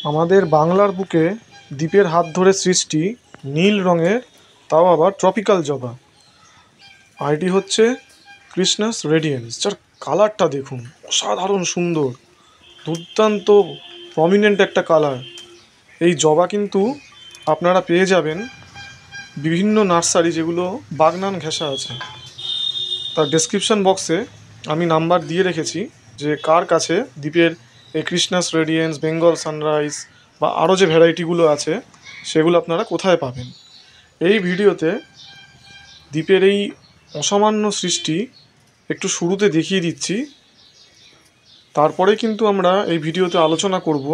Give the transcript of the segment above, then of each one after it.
আমাদের বাংলার বুকে দ্বীপের হাত ধরে সৃষ্টি নীল রঙের, তাও আবার ট্রপিক্যাল জবা। আর এটি হচ্ছে কৃষ্ণাস রেডিয়েন্স, যার কালারটা দেখুন, অসাধারণ সুন্দর, দুর্দান্ত প্রমিনেন্ট একটা কালার। এই জবা কিন্তু আপনারা পেয়ে যাবেন বিভিন্ন নার্সারি যেগুলো বাগনান ঘেঁষা আছে। তার ডেসক্রিপশন বক্সে আমি নাম্বার দিয়ে রেখেছি, যে কার কাছে দ্বীপের এই কৃষ্ণাস রেডিয়েন্স, বেঙ্গল সানরাইজ বা আরও যে ভ্যারাইটিগুলো আছে সেগুলো আপনারা কোথায় পাবেন। এই ভিডিওতে দ্বীপের এই অসামান্য সৃষ্টি একটু শুরুতে দেখিয়ে দিচ্ছি, তারপরে কিন্তু আমরা এই ভিডিওতে আলোচনা করব,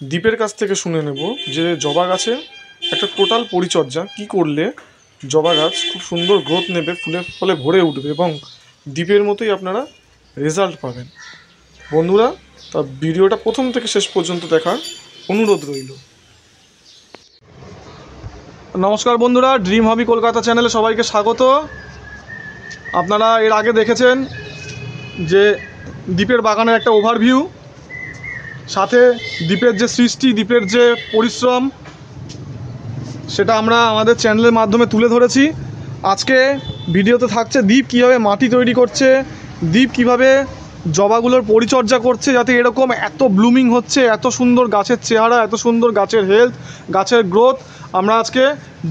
দ্বীপের কাছ থেকে শুনে নেব যে জবা গাছে একটা টোটাল পরিচর্যা কি করলে জবা গাছ খুব সুন্দর গ্রোথ নেবে, ফুলে ফলে ভরে উঠবে এবং দ্বীপের মতোই আপনারা রেজাল্ট পাবেন। বন্ধুরা, তা ভিডিওটা প্রথম থেকে শেষ পর্যন্ত দেখার অনুরোধ রইল। নমস্কার বন্ধুরা, ড্রিম হবি কলকাতা চ্যানেলে সবাইকে স্বাগত। আপনারা এর আগে দেখেছেন যে দ্বীপের বাগানের একটা ওভারভিউ, সাথে দ্বীপের যে সৃষ্টি, দ্বীপের যে পরিশ্রম, সেটা আমরা আমাদের চ্যানেলের মাধ্যমে তুলে ধরেছি। আজকে ভিডিওতে থাকছে দ্বীপ কীভাবে মাটি তৈরি করছে, দ্বীপ কীভাবে জবাগুলোর পরিচর্যা করছে যাতে এরকম এত ব্লুমিং হচ্ছে, এত সুন্দর গাছের চেহারা, এত সুন্দর গাছের হেলথ, গাছের গ্রোথ। আমরা আজকে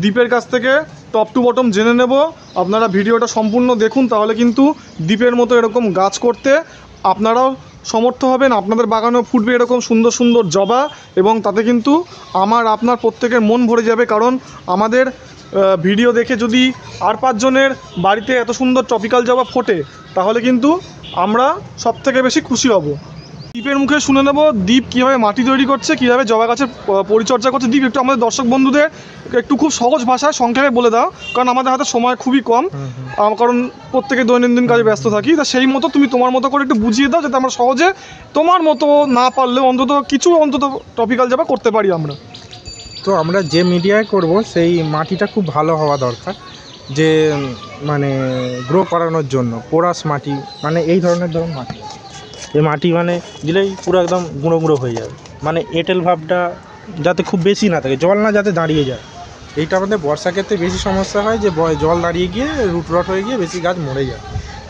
দ্বীপের কাছ থেকে টপ টু বটম জেনে নেব। আপনারা ভিডিওটা সম্পূর্ণ দেখুন, তাহলে কিন্তু দ্বীপের মতো এরকম গাছ করতে আপনারাও সমর্থ হবেন। আপনাদের বাগানেও ফুটবে এরকম সুন্দর সুন্দর জবা, এবং তাতে কিন্তু আমার আপনার প্রত্যেকের মন ভরে যাবে। কারণ আমাদের ভিডিও দেখে যদি আর 5 জনের বাড়িতে এত সুন্দর ট্রপিক্যাল জবা ফোটে, তাহলে কিন্তু আমরা সবথেকে বেশি খুশি হব। দ্বীপের মুখে শুনে নেব দ্বীপ কীভাবে মাটি তৈরি করছে, কীভাবে জবা গাছের পরিচর্যা করছে। দ্বীপ, একটু আমাদের দর্শক বন্ধুদের একটু খুব সহজ ভাষায় সংক্ষেপে বলে দাও, কারণ আমাদের হাতে সময় খুবই কম, কারণ প্রত্যেকে দৈনন্দিন কাজে ব্যস্ত থাকি। তা সেই মতো তুমি তোমার মতো করে একটু বুঝিয়ে দাও, যাতে আমরা সহজে, তোমার মতো না পারলেও অন্তত কিছু ট্রপিক্যাল জবা করতে পারি আমরা। তো আমরা যে মিডিয়ায় করব সেই মাটিটা খুব ভালো হওয়া দরকার, যে মানে গ্রো করানোর জন্য পোরাস মাটি, মানে এই ধরনের ধরুন মাটি, এই মাটি মানে দিলেই পুরো একদম গুঁড়ো গুঁড়ো হয়ে যাবে, মানে এঁটেল ভাবটা যাতে খুব বেশি না থাকে, জল না যাতে দাঁড়িয়ে যায়। এইটা আমাদের বর্ষা ক্ষেত্রে বেশি সমস্যা হয়, যে জল দাঁড়িয়ে গিয়ে রুট রট হয়ে গিয়ে বেশি গাছ মরে যায়।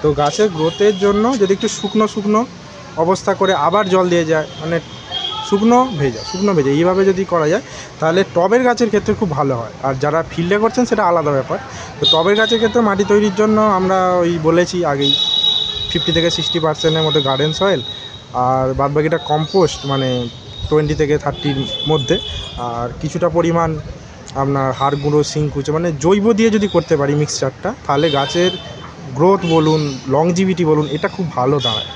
তো গাছের গ্রোথের জন্য যদি একটু শুকনো শুকনো অবস্থা করে আবার জল দিয়ে যায়, মানে শুকনো ভেজা এইভাবে যদি করা যায়, তাহলে টবের গাছের ক্ষেত্রে খুব ভালো হয়। আর যারা ফিল্ডে করছেন সেটা আলাদা ব্যাপার। তো টবের গাছের ক্ষেত্রে মাটি তৈরির জন্য আমরা ওই বলেছি আগেই 50 থেকে 60% মতো গার্ডেন সয়েল, আর বাদবাকিটা কম্পোস্ট, মানে 20 থেকে 30-র মধ্যে, আর কিছুটা পরিমাণ আপনার হাড় গুঁড়ো, শিংকুচো, মানে জৈব দিয়ে যদি করতে পারি মিক্সচারটা, তাহলে গাছের গ্রোথ বলুন, লংজিভিটি বলুন, এটা খুব ভালো দাঁড়ায়।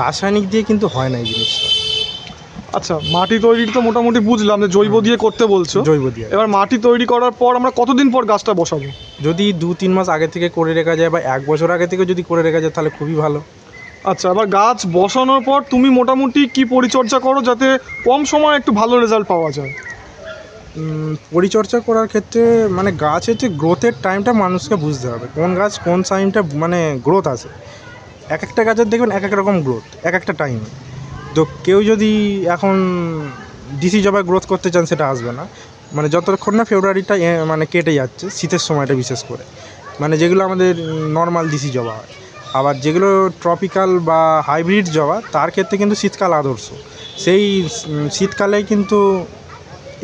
রাসায়নিক দিয়ে কিন্তু হয় না এই জিনিসটা। আচ্ছা, মাটি তৈরির তো মোটামুটি বুঝলাম যে জৈব দিয়ে করতে বলছো। জৈব দিয়ে এবার মাটি তৈরি করার পর আমরা কতদিন পর গাছটা বসাবো? যদি 2-3 মাস আগে থেকে করে রেখা যায়, বা 1 বছর আগে থেকে যদি করে রেখা যায়, তাহলে খুবই ভালো। আচ্ছা, এবার গাছ বসানোর পর তুমি মোটামুটি কি পরিচর্যা করো যাতে কম সময়ে একটু ভালো রেজাল্ট পাওয়া যায়? পরিচর্যা করার ক্ষেত্রে মানে গাছের যে গ্রোথের টাইমটা মানুষকে বুঝতে হবে, কোন গাছ কোন টাইমটা মানে গ্রোথ আসে। এক একটা গাছের দেখবেন এক এক রকম গ্রোথ এক একটা টাইমে। তো কেউ যদি এখন ডিসি জবায় গ্রোথ করতে চান, সেটা আসবে না, মানে যতক্ষণ না ফেব্রুয়ারিটা মানে কেটে যাচ্ছে, শীতের সময়টা বিশেষ করে, মানে যেগুলো আমাদের নর্মাল ডিসি জবা হয়। আবার যেগুলো ট্রপিক্যাল বা হাইব্রিড জবা, তার ক্ষেত্রে কিন্তু শীতকাল আদর্শ। সেই শীতকালেই কিন্তু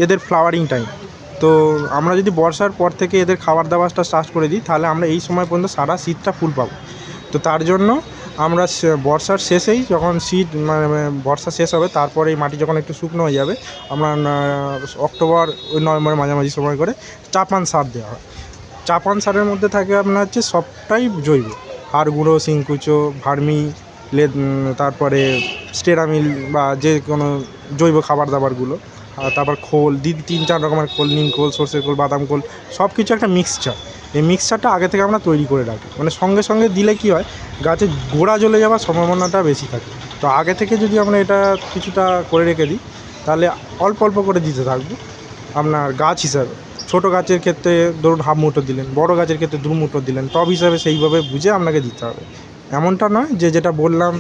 এদের ফ্লাওয়ারিং টাইম। তো আমরা যদি বর্ষার পর থেকে এদের খাবার দাবারটা স্টার্ট করে দিই, তাহলে আমরা এই সময় পর্যন্ত সারা শীতটা ফুল পাবো। তো তার জন্য আমরা বর্ষার শেষেই, যখন শীত মানে বর্ষা শেষ হবে, তারপরে এই মাটি যখন একটু শুকনো হয়ে যাবে, আমরা অক্টোবর ওই নভেম্বরের মাঝামাঝি সময় করে চাপান সার দেওয়া হয়। চাপান সারের মধ্যে থাকে আপনার হচ্ছে সবটাই জৈব, হাড় গুঁড়ো, শিংকুচো, ভার্মি, তারপরে স্টেরামিল বা যে কোনো জৈব খাবার দাবারগুলো, আর তারপর খোল, 3-4 রকমের খোল, নিম খোল, সর্ষের খোল, বাদাম খোল, সব কিছু একটা মিক্সচার। এই মিক্সচারটা আগে থেকে আমরা তৈরি করে রাখি, মানে সঙ্গে সঙ্গে দিলে কী হয়, গাছের গোড়া জ্বলে যাওয়ার সম্ভাবনাটা বেশি থাকে। তো আগে থেকে যদি আমরা এটা কিছুটা করে রেখে দিই, তাহলে অল্প অল্প করে দিতে থাকবো আপনার গাছ হিসাবে। ছোটো গাছের ক্ষেত্রে ধরুন 1/2 মুঠো দিলেন, বড়ো গাছের ক্ষেত্রে 2 মুঠো দিলেন, টব হিসাবে সেইভাবে বুঝে আপনাকে দিতে হবে। এমনটা নয় যে যেটা বললাম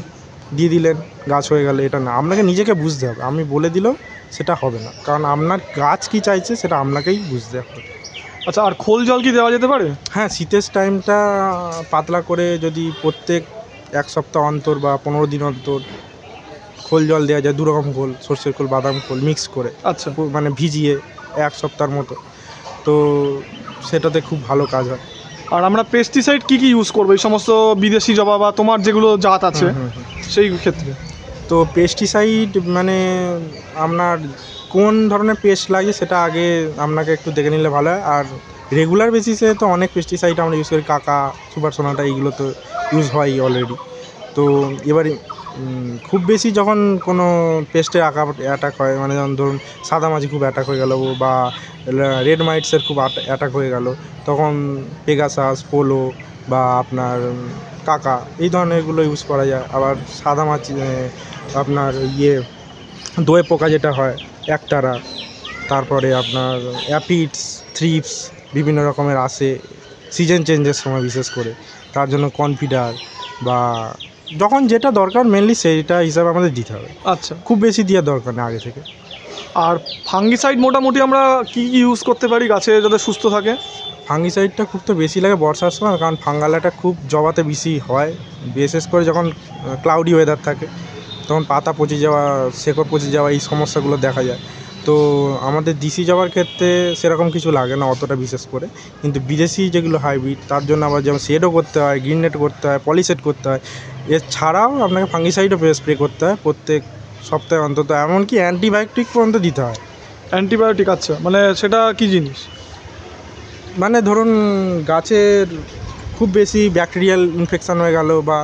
দিয়ে দিলেন গাছ হয়ে গেলে, এটা না, আপনাকে নিজেকে বুঝতে হবে। আমি বলে দিলেও সেটা হবে না, কারণ আপনার গাছ কি চাইছে সেটা আপনাকেই বুঝতে হবে। আচ্ছা, আর খোল জল কি দেওয়া যেতে পারে? হ্যাঁ, শীতের টাইমটা পাতলা করে যদি প্রত্যেক 1 সপ্তাহ অন্তর বা 15 দিন অন্তর খোল জল দেওয়া যায়, 2 রকম খোল, সর্ষের খোল বাদাম খোল মিক্স করে, আচ্ছা, মানে ভিজিয়ে 1 সপ্তাহের মতো, তো সেটাতে খুব ভালো কাজ হয়। আর আমরা পেস্টিসাইড কি ইউজ করবো এই সমস্ত বিদেশি জবা বা তোমার যেগুলো জাত আছে সেই ক্ষেত্রে? তো পেস্টিসাইড মানে আপনার কোন ধরনের পেস্ট লাগে সেটা আগে আপনাকে একটু দেখে নিলে ভালো হয়। আর রেগুলার বেসিসে তো অনেক পেস্টিসাইড আমরা ইউজ করি, কাকা, সুপার সোনাটা, এইগুলো তো ইউজ হয় অলরেডি। তো এবারে খুব বেশি যখন কোনো পেস্টে অ্যাটাক হয়, মানে যেমন ধরুন সাদামাছি খুব অ্যাটাক হয়ে গেল বা রেড মাইটসের খুব অ্যাটাক হয়ে গেল, তখন পেগাসাস, পোলো বা আপনার কাকা এই ধরনেরগুলো ইউজ করা যায়। আবার সাদামাছি আপনার দোয়ে পোকা যেটা হয় একটারা, তারপরে আপনার অ্যাপিডস, থ্রিপস বিভিন্ন রকমের আসে সিজন চেঞ্জের সময়, বিশেষ করে তার জন্য কনফিডার বা যখন যেটা দরকার মেনলি সেইটা হিসাবে আমাদের দিতে হবে। আচ্ছা, খুব বেশি দেওয়ার দরকার নেই আগে থেকে। আর ফাঙ্গিসাইড মোটামুটি আমরা কি ইউজ করতে পারি গাছে যাতে সুস্থ থাকে? ফাঙ্গিসাইডটা খুব তো বেশি লাগে বর্ষার সময়, কারণ ফাঙ্গালাটা খুব জবাতে বেশি হয়, বিশেষ করে যখন ক্লাউডি ওয়েদার থাকে, তখন পাতা পচে যাওয়া, শেকড় পচে যাওয়া এই সমস্যাগুলো দেখা যায়। তো আমাদের দেশি জবার ক্ষেত্রে সেরকম কিছু লাগে না অতটা বিশেষ করে, কিন্তু বিদেশি যেগুলো হাইব্রিড তার জন্য আবার যেমন শেডও করতে হয়, গ্রিন নেট করতে হয়, পলিশেড করতে হয়, এছাড়াও আপনাকে ফাঙ্গিসাইডও স্প্রে করতে হয় প্রত্যেক সপ্তাহে অন্তত, এমনকি অ্যান্টিবায়োটিক পর্যন্ত দিতে হয়। অ্যান্টিবায়োটিক? আচ্ছা, মানে সেটা কি জিনিস? মানে ধরুন গাছের খুব বেশি ব্যাকটেরিয়াল ইনফেকশান হয়ে গেল বা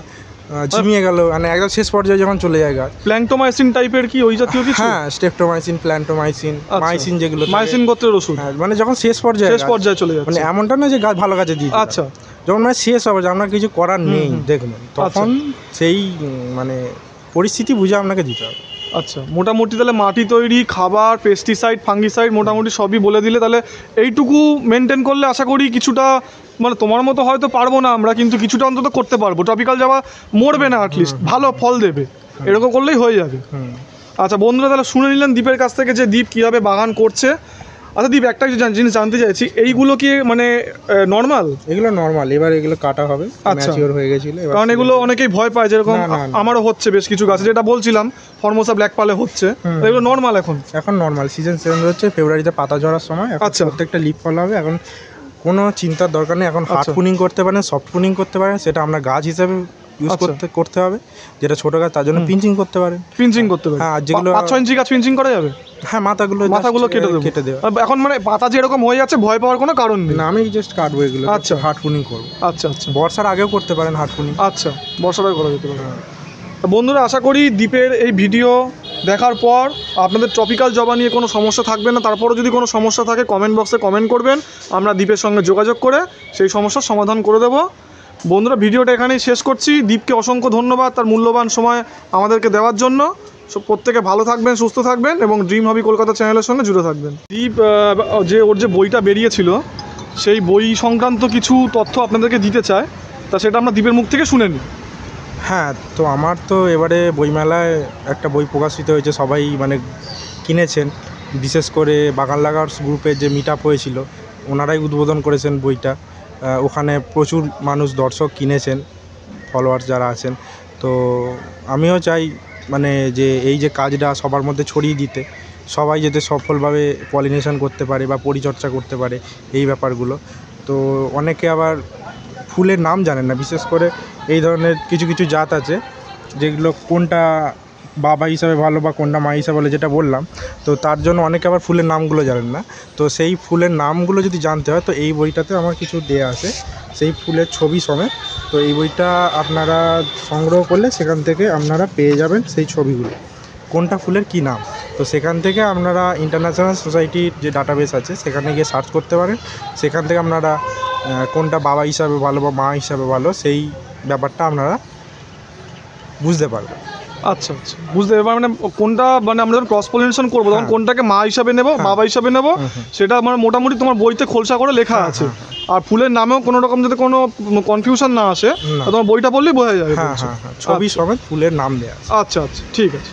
ঝিমিয়ে গেল, মানে একদম শেষ পর্যায়ে যখন চলে যায় গাছ, প্ল্যাংটোমাইসিন টাইপের কি ওই জাতীয় কিছু? হ্যাঁ, স্টেপটোমাইসিন, প্ল্যান্টোমাইসিন, মাইসিন যেগুলো মাইসিন গোত্রের ওষুধ, মানে যখন শেষ পর্যায়ে চলে যাচ্ছে, মানে এমনটা না যে গাছ ভালো গাছে দিয়ে, আচ্ছা, যখন মানে শেষ হবে যে আপনার কিছু করার নেই দেখবেন, তখন সেই মানে পরিস্থিতি বুঝে আপনাকে দিতে হবে। আচ্ছা, মোটামুটি তাহলে মাটি তৈরি, খাবার, পেস্টিসাইড, ফাঙ্গিসাইড মোটামুটি সবই বলে দিলে, তাহলে এইটুকু মেনটেন করলে আশা করি কিছুটা, মানে তোমার মতো হয়তো পারবো না আমরা, কিন্তু কিছুটা অন্তত করতে পারবো। ট্রপিক্যাল জবা মরবে না, অ্যাটলিস্ট ভালো ফল দেবে, এরকম করলেই হয়ে যাবে। আচ্ছা বন্ধুরা, তাহলে শুনে নিলেন দীপের কাছ থেকে যে দীপ কীভাবে বাগান করছে। আচ্ছা দীপ, একটা জিনিস জানতে চাইছি, এইগুলো কি মানে নর্মাল? এগুলো নর্মাল, এবার এগুলো কাটা হবে, ম্যাচিওর হয়ে গেছিল, কারণ এগুলো অনেকেই ভয় পায়, যেরকম আমারও হচ্ছে বেশ কিছু গাছে, যেটা বলছিলাম ফর্মোসা ব্ল্যাক পালে হচ্ছে, এগুলো নর্মাল এখন নর্মাল। সিজন চেঞ্জ হচ্ছে, ফেব্রুয়ারিতে পাতা ঝরার সময়, আচ্ছা প্রত্যেকটা লিফ ফল হবে। এখন কোনো চিন্তার দরকার নেই, এখন হার্ড পুনিং করতে পারেন, সফট পুনিং করতে পারেন, সেটা আমরা গাছ হিসাবে ইউজ করতে হবে। যেটা ছোটো গাছ তার জন্য পিঞ্চিং করতে পারেন, হ্যাঁ। আর যেগুলো 5-6 ইঞ্চি গাছ পিঞ্চিং করা যাবে, হ্যাঁ, মাথাগুলো কেটে দেবে। এখন মানে পাতা যেরকম হয়ে যাচ্ছে, ভয় পাওয়ার কোনো কারণ নেই। না, আমি জাস্ট কাটবো এগুলো। আচ্ছা, হার্ড পুনিং করবো। আচ্ছা আচ্ছা, বর্ষার আগেও করতে পারেন হার্ড পুনিং। আচ্ছা, বর্ষার আগে করা যেতে পারে। বন্ধুরা, আশা করি দীপের এই ভিডিও দেখার পর আপনাদের ট্রপিক্যাল জবা নিয়ে কোনো সমস্যা থাকবে না। তারপরও যদি কোনো সমস্যা থাকে কমেন্ট বক্সে কমেন্ট করবেন, আমরা দীপের সঙ্গে যোগাযোগ করে সেই সমস্যার সমাধান করে দেবো। বন্ধুরা, ভিডিওটা এখানেই শেষ করছি। দীপকে অসংখ্য ধন্যবাদ তার মূল্যবান সময় আমাদেরকে দেওয়ার জন্য। প্রত্যেকে ভালো থাকবেন, সুস্থ থাকবেন এবং ড্রিম হবি কলকাতা চ্যানেলের সঙ্গে জুড়ে থাকবেন। দীপ ওর যে বইটা বেরিয়েছিল, সেই বই সংক্রান্ত কিছু তথ্য আপনাদেরকে দিতে চায়, তা সেটা আমরা দীপের মুখ থেকে শুনে নিই। হ্যাঁ, তো আমার তো এবারে বইমেলায় একটা বই প্রকাশিত হয়েছে, সবাই মানে কিনেছেন, বিশেষ করে বাগান লাগার্স গ্রুপের যে মিট আপ হয়েছিল ওনারাই উদ্বোধন করেছেন বইটা। ওখানে প্রচুর মানুষ, দর্শক কিনেছেন, ফলোয়ার্স যারা আছেন। তো আমিও চাই মানে যে এই যে কাজটা সবার মধ্যে ছড়িয়ে দিতে, সবাই যাতে সফলভাবে পলিনেশন করতে পারে বা পরিচর্যা করতে পারে এই ব্যাপারগুলো। তো অনেকে আবার ফুলের নাম জানেন না, বিশেষ করে এই ধরনের কিছু কিছু জাত আছে যেগুলো কোনটা বাবা হিসাবে ভালো বা কোনটা মা হিসাবে ভালো, যেটা বললাম। তো তার জন্য অনেকে আবার ফুলের নামগুলো জানেন না। তো সেই ফুলের নামগুলো যদি জানতে হয়, তো এই বইটাতে আমার কিছু দেয়া আছে, সেই ফুলের ছবি সমেত। তো এই বইটা আপনারা সংগ্রহ করলে সেখান থেকে আপনারা পেয়ে যাবেন সেই ছবিগুলো, কোনটা ফুলের কী নাম। তো সেখান থেকে আপনারা ইন্টারন্যাশনাল সোসাইটির যে ডাটাবেস আছে সেখানে গিয়ে সার্চ করতে পারেন। সেখান থেকে আপনারা কোনটা বাবা হিসাবে ভালো বা মা হিসাবে ভালো সেই ব্যাপারটা আপনারা বুঝতে পারবেন। আচ্ছা আচ্ছা, বুঝতে পারবেন। মানে কোনটা, মানে আমরা যখন ক্রস পলিনেশন করবো তখন কোনটাকে মা হিসাবে নেব, বাবা হিসাবে নেব, সেটা আমার মোটামুটি তোমার বইতে খোলসা করে লেখা আছে। আর ফুলের নামেও কোনো রকম যাতে কোনো কনফিউশন না আসে, তোমার বইটা পড়লেই বোঝা যাবে। হ্যাঁ, ছবি সমেত ফুলের নাম দেওয়া আছে। আচ্ছা আচ্ছা, ঠিক আছে।